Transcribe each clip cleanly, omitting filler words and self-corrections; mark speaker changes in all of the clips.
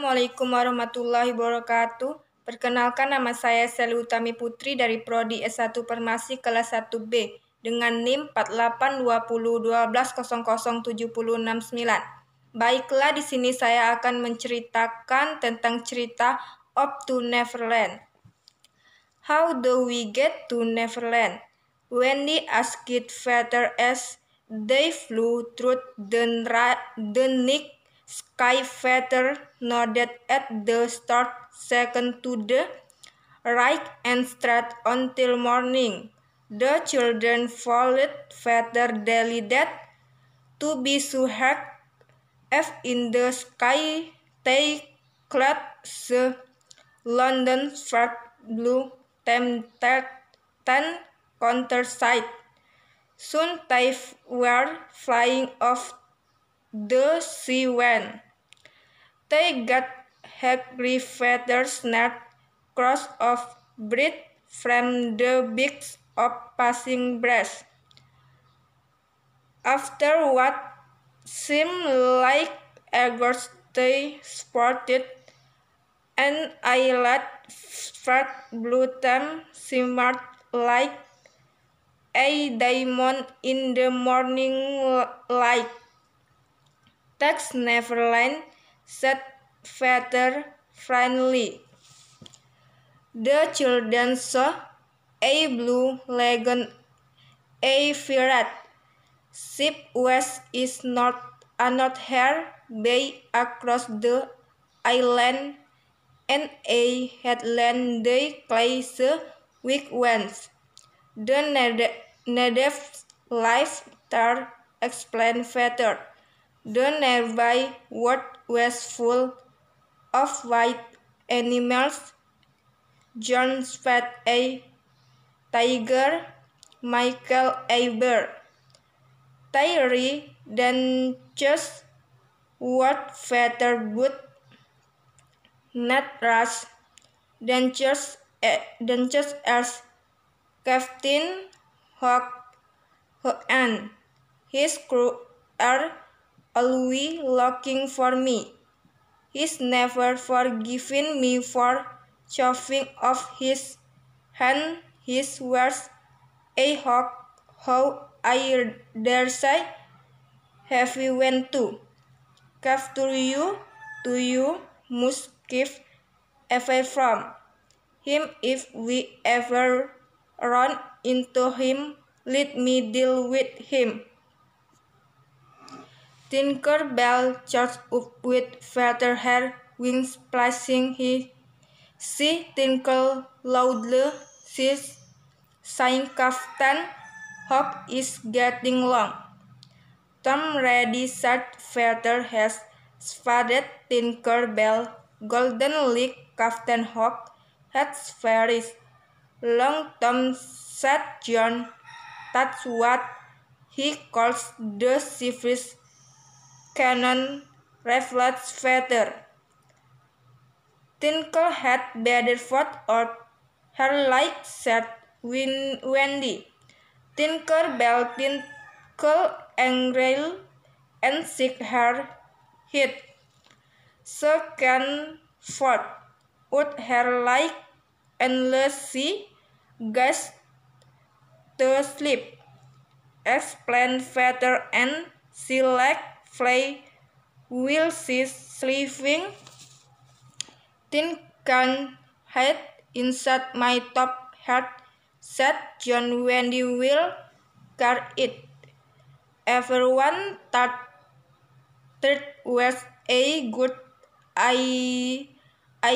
Speaker 1: Assalamualaikum warahmatullahi wabarakatuh. Perkenalkan, nama saya Sally Utami Putri dari Prodi S1 Farmasi kelas 1B dengan NIM 482012007069. Baiklah, di sini saya akan menceritakan tentang cerita Up to Neverland. How do we get to Neverland? Wendy asked Father as they flew through the night sky. Father nodded at the start, second to the right, and straight until morning. The children followed Father daily that to be so hard if in the sky they clad the London flat blue tempted countryside. Soon they were flying off the sea when they got hungry. Father snapped crust of bread from the beaks of passing breath. After what seemed like hours, they spotted an islet. Fat blue them shimmered like a diamond in the morning light. "That's Neverland," said Father friendly. The children saw a blue lagoon, a pirate ship west is not here bay across the island, and a headland they clay the weak ones. The natives live there, explained Father. The nearby wood was full of white animals. John sped a tiger, Michael a bear. Thierry then just what Father would not rush, then just as Captain Hook and his crew are always looking for me. He's never forgiven me for chopping off his hand. He wears a hawk. How I dare say, have you went to? Cave to you must keep away from him. If we ever run into him, let me deal with him. Tinker Bell charged up with feather hair wings flashing. She tinkled loudly. She's saying, "Captain Hook is getting long." "Tom ready," said Father has spaded Tinker Bell. "Golden League Captain Hook has very long Tom," said John. "That's what he calls the Swiss cannon," replied Father. "Tinkle had better put out her light," said Wendy. Tinker Bell tinkled angrily and shook her head. "So can put out her light unless she gets to sleep," explained Father, "and she like play while she's sleeping." "Tin can hide inside my top hat," said John. "Wendy will guard it." Everyone thought that was a good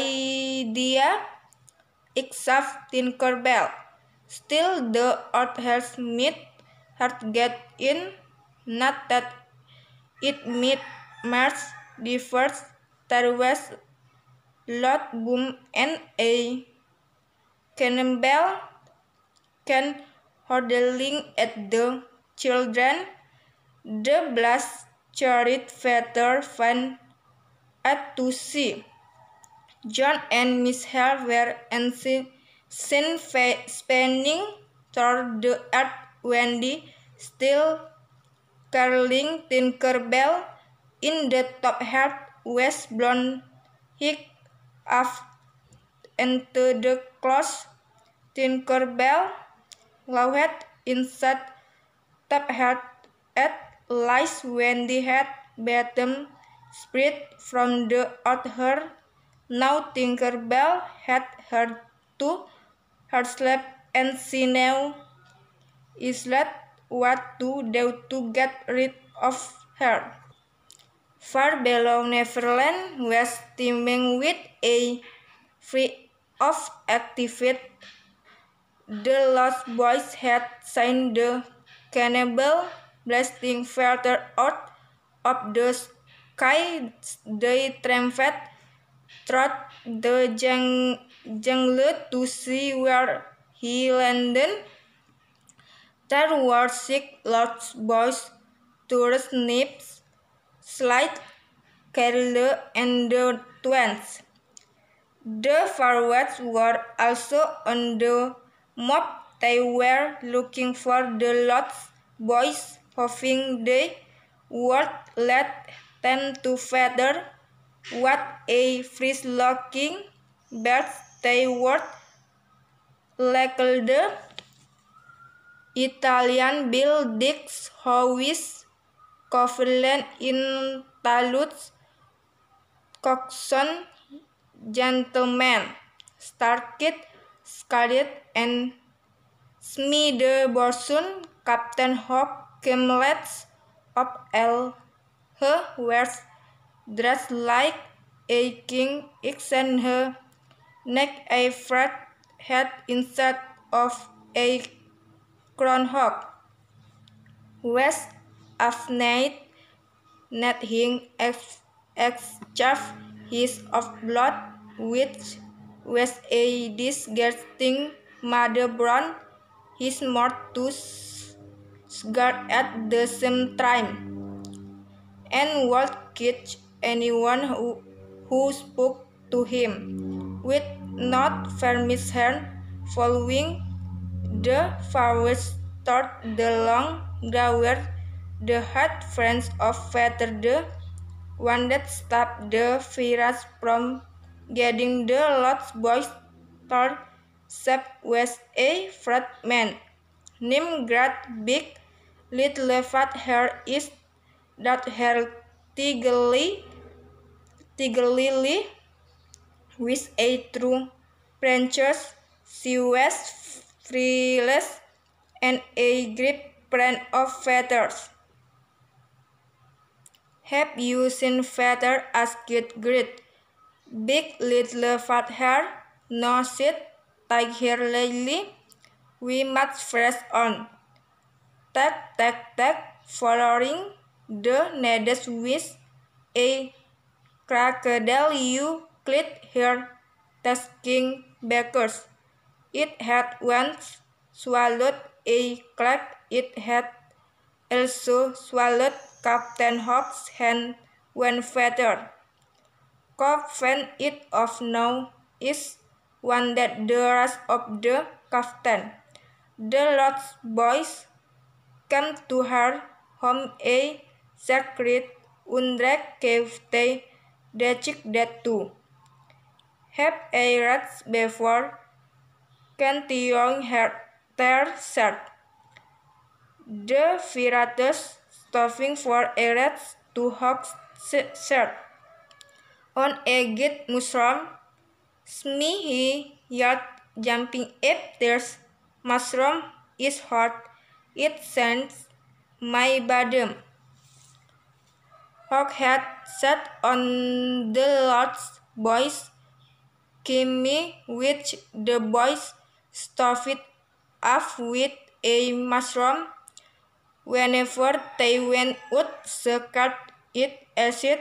Speaker 1: idea except Tinker Bell. Still, the others made her get in. Not that it made much difference. There was loud boom and a cannonball can hurtling at the children. The blast carried Father Van at to sea. John and Miss Hale were seen spinning toward the earth. Wendy still curling Tinker Bell in the top hat was blown He up into the closet. Tinkerbell laughed inside Tupperhead at lice when they had bottom spread from the other. Now Tinkerbell had her to herself, and she now is that what to do to get rid of her. Far below Neverland was teeming with a free of activity. The Lost Boys had seen the cannibal blasting further out of the sky. They tramped through the jungle to see where he landed. There were 6 Lost Boys, tourist Nips, Slide, Carol, and the twins. The forwards were also on the map. They were looking for the Lost Boys, hoping they would let them to feather. What a fresh-looking bird they were! Like the Italian Bill Dix Howies, Coverland in Toulouse, Coxon Gentleman, Starkid, Scarlet, and Smee the Bosun, Captain Hawk, Kimlets of L. Her wears dressed like a king, and her neck a flat head instead of a crown hawk. West of night, nothing except his of blood, which was a disgusting mother brown. His mouth to scar at the same time, and would catch anyone who spoke to him, with not permission. Following the forest toward the long gravel, the hot friends of Father the one that stopped the pirates from getting the Lost Boys toward Sep was a fat man named Great Big Little Fat Hair is that hair tiggly with a true branches. She was fearless and a great friend of feathers. Have you seen Feather? Asked Grit. Big Little Fat Hair? No, said Tiger Lily. We must press on. Tack, tack, tack, following the needles with a crocodile. You clipped her tasking backers. It had once swallowed a crack. It had also swallowed Captain Hawk's hand when feathered. Coughing it off now is one that the rest of the captain. The Lost Boys came to her home a secret undrek cave they check that too. Have a rats before Cantillon had their shirt. The pirates stopping for a rats to Hawk's shirt. On a gate mushroom, Smee he yelled, jumping up. There's mushroom is hot. It sends my bottom. Hawk had sat on the Lost Boys, Kimmy, which the boys stuffed off with a mushroom. Whenever they went out, scared it acid.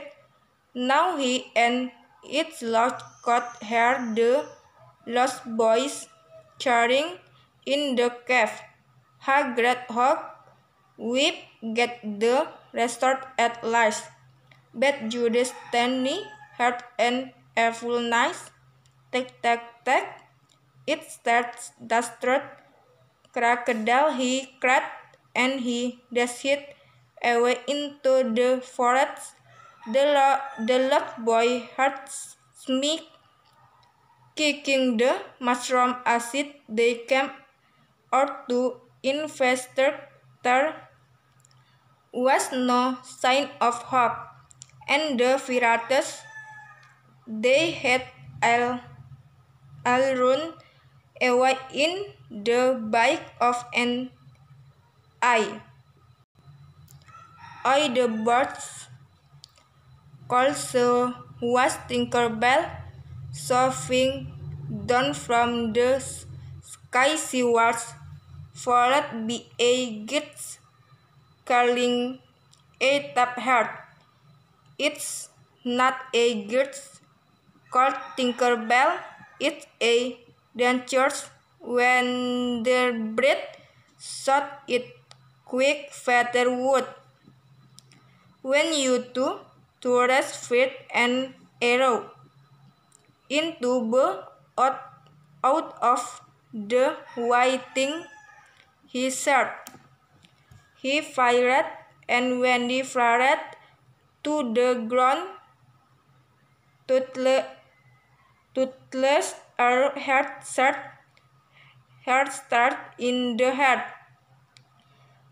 Speaker 1: Now he and its lost coat heard the Lost Boys cheering in the cave. Ha, great Hawk, we get the restart at last. Bet Judas Stanley had an awful night. Tack, tack, tack. It starts dusted. Crocodile he cried, and he dashed away into the forest. The Lost Boy heard Smee kicking the mushroom acid, they came out to investigate. There was no sign of hope, and the pirates they had all run away in the blink of an eye. The birds called so was Tinkerbell, surfing down from the sky seawards, followed by a git calling a tap heart. It's not a git called Tinkerbell, it's a dangerous Wanderbird, shot it quick featherwood. When you two tourists fit an arrow into the out of the white thing, he said. He fired, and when he fired to the ground, toothless arrowhead started in the head.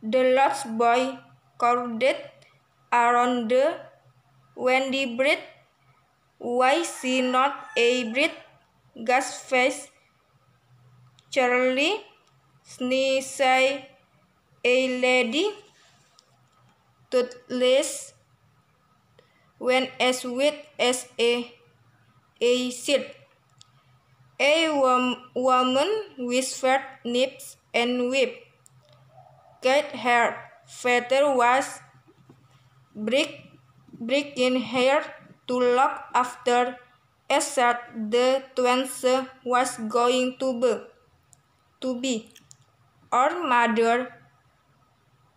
Speaker 1: The lost boy crowded around the Wanderbird. Why she not a bird? Gasped face Charlie. Sneezed a lady, toothless, when as sweet as a seed. A woman whispered nips and whip. Kate her feather was breaking her to look after as the twins was going to be. Our mother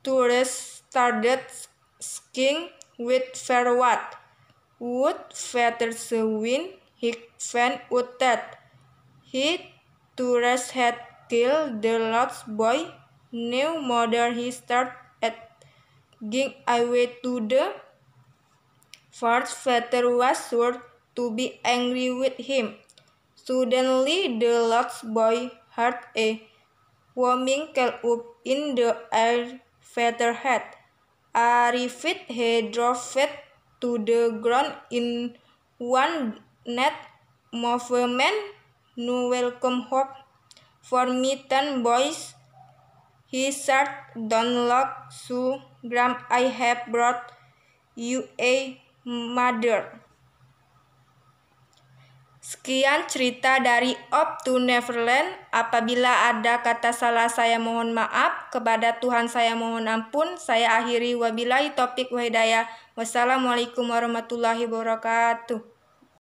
Speaker 1: tourist started skiing with Fairwatt. Would feathers win? He went with that. He tourist had killed the lost boy. No mother he started at ging away to the first feather was sure to be angry with him. Suddenly the lost boy heard a warming call up in the air. Featherhead arrived. He drove it to the ground in one net movement. No welcome hope for me, 10 boys. He said, don't look so grim. I have brought you a mother. Sekian cerita dari Up to Neverland. Apabila ada kata salah saya mohon maaf. Kepada Tuhan saya mohon ampun. Saya akhiri wabillahi taufiq wa hidayah. Wassalamualaikum warahmatullahi wabarakatuh.